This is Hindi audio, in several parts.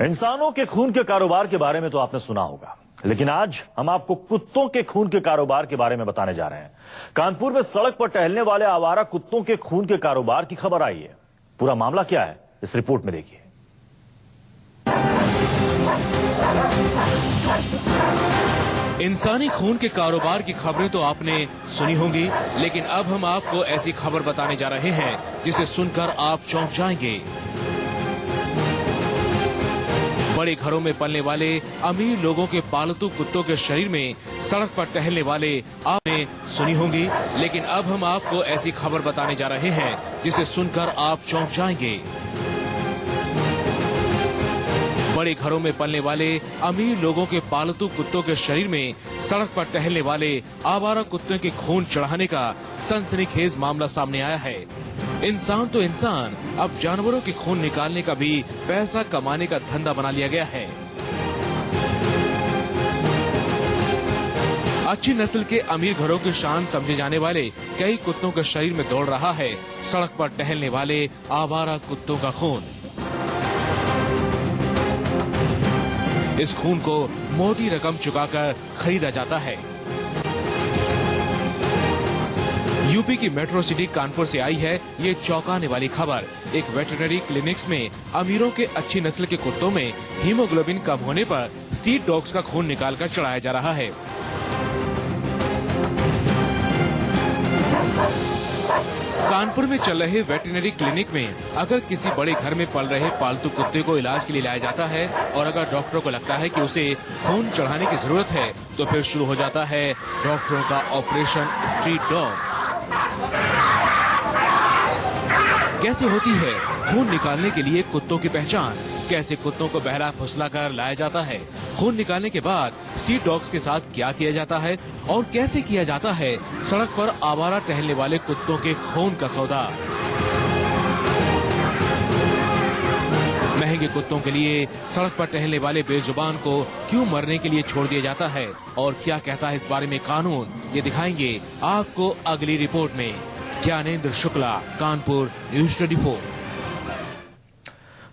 इंसानों के खून के कारोबार के बारे में तो आपने सुना होगा, लेकिन आज हम आपको कुत्तों के खून के कारोबार के बारे में बताने जा रहे हैं। कानपुर में सड़क पर टहलने वाले आवारा कुत्तों के खून के कारोबार की खबर आई है। पूरा मामला क्या है, इस रिपोर्ट में देखिए। इंसानी खून के कारोबार की खबरें तो आपने सुनी होंगी, लेकिन अब हम आपको ऐसी खबर बताने जा रहे हैं जिसे सुनकर आप चौंक जाएंगे। बड़े घरों में पलने वाले अमीर लोगों के पालतू कुत्तों के शरीर में सड़क पर टहलने वाले आपने सुनी होंगी, लेकिन अब हम आपको ऐसी खबर बताने जा रहे हैं जिसे सुनकर आप चौंक जाएंगे। बड़े घरों में पलने वाले अमीर लोगों के पालतू कुत्तों के शरीर में सड़क पर टहलने वाले आवारा कुत्तों के खून चढ़ाने का सनसनीखेज मामला सामने आया है। इंसान तो इंसान, अब जानवरों के खून निकालने का भी पैसा कमाने का धंधा बना लिया गया है। अच्छी नस्ल के अमीर घरों की शान समझे जाने वाले कई कुत्तों के शरीर में दौड़ रहा है सड़क पर टहलने वाले आवारा कुत्तों का खून। इस खून को मोटी रकम चुकाकर खरीदा जाता है। यूपी की मेट्रो सिटी कानपुर से आई है ये चौंकाने वाली खबर। एक वेटरनरी क्लिनिक्स में अमीरों के अच्छी नस्ल के कुत्तों में हीमोग्लोबिन कम होने पर स्ट्रीट डॉग्स का खून निकालकर चढ़ाया जा रहा है। कानपुर में चल रहे वेटरनरी क्लिनिक में अगर किसी बड़े घर में पल रहे पालतू कुत्ते को इलाज के लिए लाया जाता है और अगर डॉक्टरों को लगता है कि उसे खून चढ़ाने की जरूरत है तो फिर शुरू हो जाता है डॉक्टरों का ऑपरेशन स्ट्रीट डॉग। कैसे होती है खून निकालने के लिए कुत्तों की पहचान, कैसे कुत्तों को बहला फुसला कर लाया जाता है, खून निकालने के बाद स्ट्रीट डॉग्स के साथ क्या किया जाता है और कैसे किया जाता है सड़क पर आवारा टहलने वाले कुत्तों के खून का सौदा। महंगे कुत्तों के लिए सड़क पर टहलने वाले बेजुबान को क्यों मरने के लिए छोड़ दिया जाता है और क्या कहता है इस बारे में कानून, ये दिखाएंगे आपको अगली रिपोर्ट में। ज्ञानेंद्र शुक्ला, कानपुर, न्यूज़ 24।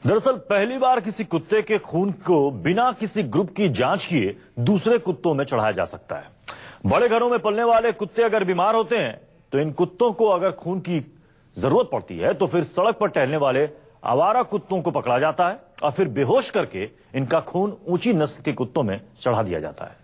दरअसल पहली बार किसी कुत्ते के खून को बिना किसी ग्रुप की जांच किए दूसरे कुत्तों में चढ़ाया जा सकता है। बड़े घरों में पलने वाले कुत्ते अगर बीमार होते हैं तो इन कुत्तों को अगर खून की जरूरत पड़ती है तो फिर सड़क पर टहलने वाले आवारा कुत्तों को पकड़ा जाता है और फिर बेहोश करके इनका खून ऊंची नस्ल के कुत्तों में चढ़ा दिया जाता है।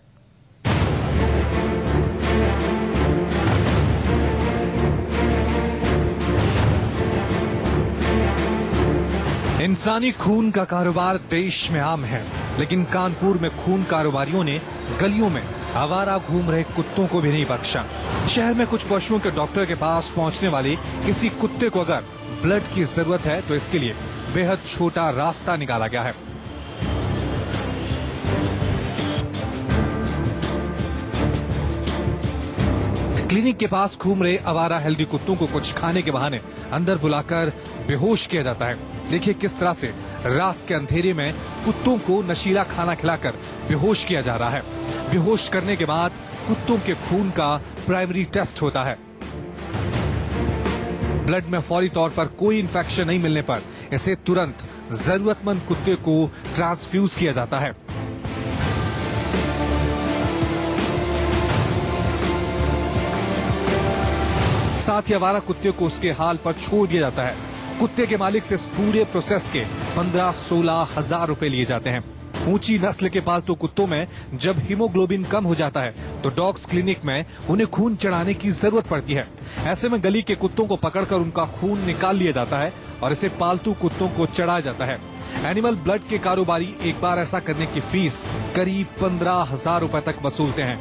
इंसानी खून का कारोबार देश में आम है, लेकिन कानपुर में खून कारोबारियों ने गलियों में आवारा घूम रहे कुत्तों को भी नहीं बख्शा। शहर में कुछ पशुओं के डॉक्टर के पास पहुंचने वाले किसी कुत्ते को अगर ब्लड की जरूरत है तो इसके लिए बेहद छोटा रास्ता निकाला गया है। क्लिनिक के पास घूम रहे आवारा हेल्दी कुत्तों को कुछ खाने के बहाने अंदर बुलाकर बेहोश किया जाता है। देखिए किस तरह से रात के अंधेरे में कुत्तों को नशीला खाना खिलाकर बेहोश किया जा रहा है। बेहोश करने के बाद कुत्तों के खून का प्राइमरी टेस्ट होता है। ब्लड में फौरी तौर पर कोई इंफेक्शन नहीं मिलने पर इसे तुरंत जरूरतमंद कुत्ते को ट्रांसफ्यूज किया जाता है। साथ ही आवारा कुत्ते को उसके हाल पर छोड़ दिया जाता है। कुत्ते के मालिक से इस पूरे प्रोसेस के 15-16 हजार रुपए लिए जाते हैं। ऊंची नस्ल के पालतू कुत्तों में जब हीमोग्लोबिन कम हो जाता है तो डॉग्स क्लिनिक में उन्हें खून चढ़ाने की जरूरत पड़ती है। ऐसे में गली के कुत्तों को पकड़कर उनका खून निकाल लिया जाता है और इसे पालतू कुत्तों को चढ़ाया जाता है। एनिमल ब्लड के कारोबारी एक बार ऐसा करने की फीस करीब 15,000 रुपए तक वसूलते हैं।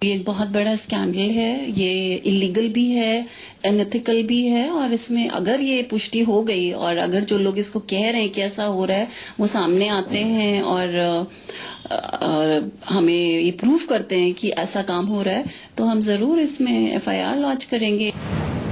ये एक बहुत बड़ा स्कैंडल है, ये इलीगल भी है, अनएथिकल भी है और इसमें अगर ये पुष्टि हो गई और अगर जो लोग इसको कह रहे हैं कि ऐसा हो रहा है वो सामने आते हैं और हमें ये प्रूफ करते हैं कि ऐसा काम हो रहा है तो हम जरूर इसमें FIR लॉन्च करेंगे।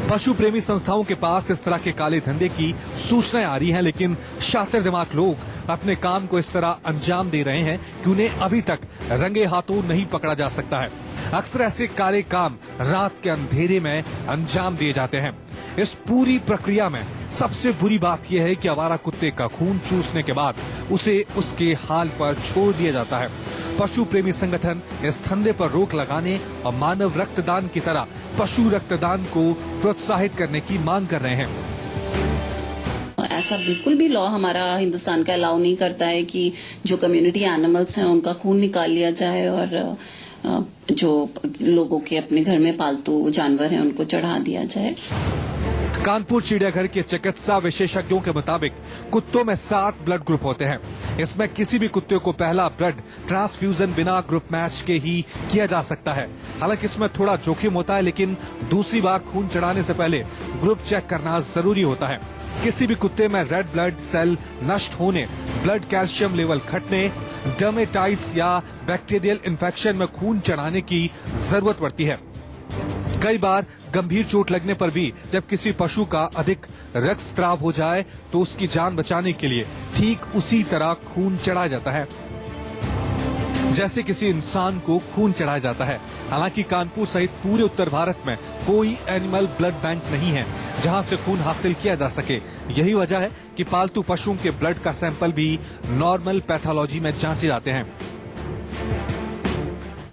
पशु प्रेमी संस्थाओं के पास इस तरह के काले धंधे की सूचनाएं आ रही हैं, लेकिन शातिर दिमाग लोग अपने काम को इस तरह अंजाम दे रहे हैं कि उन्हें अभी तक रंगे हाथों नहीं पकड़ा जा सकता है। अक्सर ऐसे काले काम रात के अंधेरे में अंजाम दिए जाते हैं। इस पूरी प्रक्रिया में सबसे बुरी बात यह है कि आवारा कुत्ते का खून चूसने के बाद उसे उसके हाल पर छोड़ दिया जाता है। पशु प्रेमी संगठन इस धंधे पर रोक लगाने और मानव रक्तदान की तरह पशु रक्तदान को प्रोत्साहित करने की मांग कर रहे हैं। ऐसा बिल्कुल भी लॉ हमारा हिंदुस्तान का अलाउ नहीं करता है कि जो कम्युनिटी एनिमल्स हैं उनका खून निकाल लिया जाए और जो लोगों के अपने घर में पालतू जानवर हैं उनको चढ़ा दिया जाए। कानपुर चिड़ियाघर के चिकित्सा विशेषज्ञों के मुताबिक कुत्तों में 7 ब्लड ग्रुप होते हैं। इसमें किसी भी कुत्ते को पहला ब्लड ट्रांसफ्यूजन बिना ग्रुप मैच के ही किया जा सकता है। हालांकि इसमें थोड़ा जोखिम होता है, लेकिन दूसरी बार खून चढ़ाने से पहले ग्रुप चेक करना जरूरी होता है। किसी भी कुत्ते में रेड ब्लड सेल नष्ट होने, ब्लड कैल्शियम लेवल घटने, डर्मेटाइटिस या बैक्टीरियल इन्फेक्शन में खून चढ़ाने की जरूरत पड़ती है। कई बार गंभीर चोट लगने पर भी जब किसी पशु का अधिक रक्तस्राव हो जाए तो उसकी जान बचाने के लिए ठीक उसी तरह खून चढ़ाया जाता है जैसे किसी इंसान को खून चढ़ाया जाता है। हालांकि कानपुर सहित पूरे उत्तर भारत में कोई एनिमल ब्लड बैंक नहीं है जहां से खून हासिल किया जा सके। यही वजह है कि पालतू पशुओं के ब्लड का सैंपल भी नॉर्मल पैथोलॉजी में जांचे जाते हैं।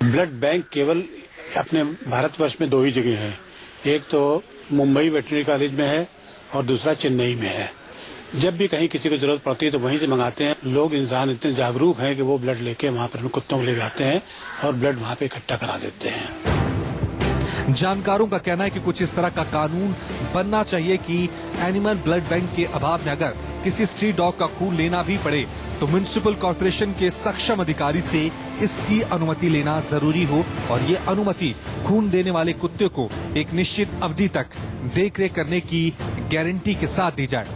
ब्लड बैंक केवल अपने भारतवर्ष में 2 ही जगह है। एक तो मुंबई वेटरनरी कॉलेज में है और दूसरा चेन्नई में है। जब भी कहीं किसी को जरूरत पड़ती है तो वहीं से मंगाते हैं। लोग इंसान इतने जागरूक हैं कि वो ब्लड लेके वहां पर कुत्तों को ले जाते हैं और ब्लड वहां पे इकट्ठा करा देते हैं। जानकारों का कहना है कि कुछ इस तरह का कानून बनना चाहिए कि एनिमल ब्लड बैंक के अभाव में अगर किसी स्ट्रीट डॉग का खून लेना भी पड़े तो म्युनिसिपल कॉर्पोरेशन के सक्षम अधिकारी से इसकी अनुमति लेना जरूरी हो और ये अनुमति खून देने वाले कुत्ते को एक निश्चित अवधि तक देखरेख करने की गारंटी के साथ दी जाए।